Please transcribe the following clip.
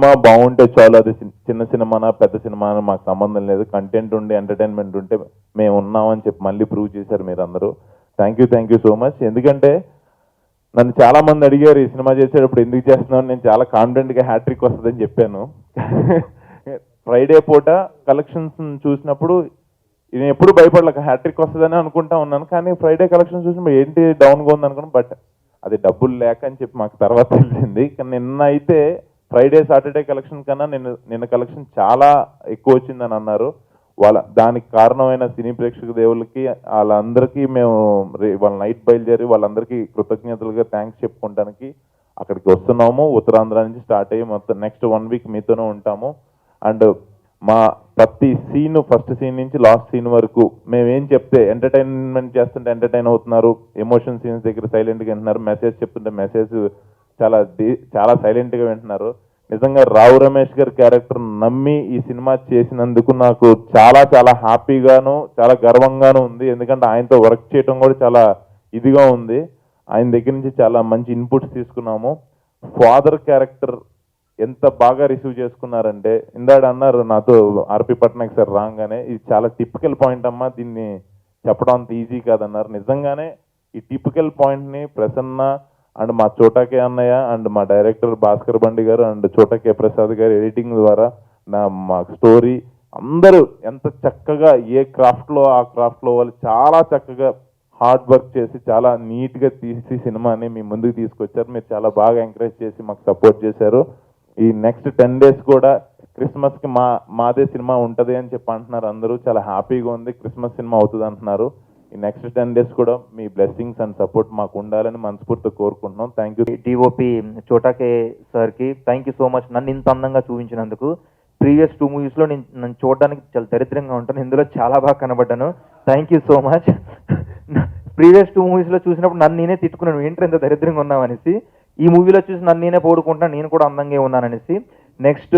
Cinema బాగుంటే చాలు, అది చిన్న సినిమానా పెద్ద సినిమానా మాకు సంబంధం లేదు, కంటెంట్ ఉండి ఎంటర్టైన్మెంట్ ఉంటే మేము ఉన్నామని చెప్పి మళ్ళీ ప్రూవ్ చేశారు మీరు అందరూ. Thank you so much. ఎందుకంటే నన్ను చాలా మంది అడిగారు ఈ సినిమా చేసేటప్పుడు ఎందుకు చేస్తున్నాను, నేను చాలా కాన్ఫిడెంట్గా హ్యాట్రిక్ వస్తుందని చెప్పాను. ఫ్రైడే పూట కలెక్షన్స్ చూసినప్పుడు నేను ఎప్పుడు భయపడలేక హ్యాట్రిక్ వస్తుందని అనుకుంటా ఉన్నాను, కానీ ఫ్రైడే కలెక్షన్స్ చూసినప్పుడు ఏంటి డౌన్గా ఉంది అనుకున్నాను. బట్ అది డబ్బులు లేక అని చెప్పి మాకు తర్వాత తెలిసింది. కానీ నిన్న అయితే ఫ్రైడే సాటర్డే కలెక్షన్ కన్నా నిన్న కలెక్షన్ చాలా ఎక్కువ వచ్చిందని అన్నారు. దానికి కారణమైన సినీ ప్రేక్షక దేవుళ్ళకి వాళ్ళందరికీ మేము వాళ్ళ నైట్ బయలుదేరి వాళ్ళందరికీ కృతజ్ఞతలుగా థ్యాంక్స్ చెప్పుకోవడానికి అక్కడికి వస్తున్నాము. ఉత్తరాంధ్ర నుంచి స్టార్ట్ అయ్యి మొత్తం నెక్స్ట్ 1 వీక్ మీతోనే ఉంటాము. అండ్ మా ప్రతి సీన్, ఫస్ట్ సీన్ నుంచి లాస్ట్ సీన్ వరకు మేమేం చెప్తే ఎంటర్టైన్మెంట్ చేస్తుంటే ఎంటర్టైన్ అవుతున్నారు, ఎమోషన్ సీన్స్ దగ్గర సైలెంట్గా వింటున్నారు, మెసేజ్ చెప్తుంటే మెసేజ్ చాలా సైలెంట్గా వింటున్నారు. నిజంగా రావు రమేష్ గారి క్యారెక్టర్ నమ్మి ఈ సినిమా చేసినందుకు నాకు చాలా హ్యాపీగాను చాలా గర్వంగాను ఉంది. ఎందుకంటే ఆయనతో వర్క్ చేయడం కూడా చాలా ఇదిగా ఉంది. ఆయన దగ్గర నుంచి చాలా మంచి ఇన్పుట్స్ తీసుకున్నాము. ఫాదర్ క్యారెక్టర్ ఎంత బాగా రిసీవ్ చేసుకున్నారంటే, ఇందాక అన్నారు నాతో ఆర్పి పట్నాయక్ సార్ రాగానే, ఇది చాలా టిపికల్ పాయింట్ అమ్మా, దీన్ని చెప్పడం అంత ఈజీ కాదన్నారు. నిజంగానే ఈ టిపికల్ పాయింట్ని ప్రసన్న అండ్ మా చోటాకే అన్నయ్య అండ్ మా డైరెక్టర్ భాస్కర్ బండి గారు అండ్ చోటాకే ప్రసాద్ గారు ఎడిటింగ్ ద్వారా మా స్టోరీ అందరూ ఎంత చక్కగా ఏ క్రాఫ్ట్లో ఆ క్రాఫ్ట్లో వాళ్ళు చాలా చక్కగా హార్డ్ వర్క్ చేసి చాలా నీట్గా తీసి సినిమాని మీ ముందుకు తీసుకొచ్చారు. మీరు చాలా బాగా ఎంకరేజ్ చేసి మాకు సపోర్ట్ చేశారు. ఈ నెక్స్ట్ 10 days కూడా క్రిస్మస్కి మాదే సినిమా ఉంటుంది అని చెప్పి అంటున్నారు అందరూ. చాలా హ్యాపీగా ఉంది, క్రిస్మస్ సినిమా అవుతుంది అంటున్నారు. ఈ నెక్స్ట్ 10 days కూడా మీ బ్లెస్సింగ్స్ అండ్ సపోర్ట్ మాకు ఉండాలని మనస్ఫూర్తిగా కోరుకుంటున్నాం. Thank you. డిఓపి చోటాకే సార్కి థ్యాంక్ యూ సో మచ్, నన్ను ఇంత అందంగా చూపించినందుకు. ప్రీవియస్ 2 మూవీస్లో నన్ను చూడడానికి చాలా దరిద్రంగా ఉంటాను, ఇందులో చాలా బాగా కనబడ్డాను. Thank you so much. Previous 2 మూవీస్లో చూసినప్పుడు నన్ను నేనే తిట్టుకున్నాను, ఏంటంటే ఎంత దరిద్రంగా ఉన్నామనేసి. ఈ మూవీలో చూసి నన్ను నేనే పోడుకుంటున్నాను, నేను కూడా అందంగా ఉన్నాననేసి. నెక్స్ట్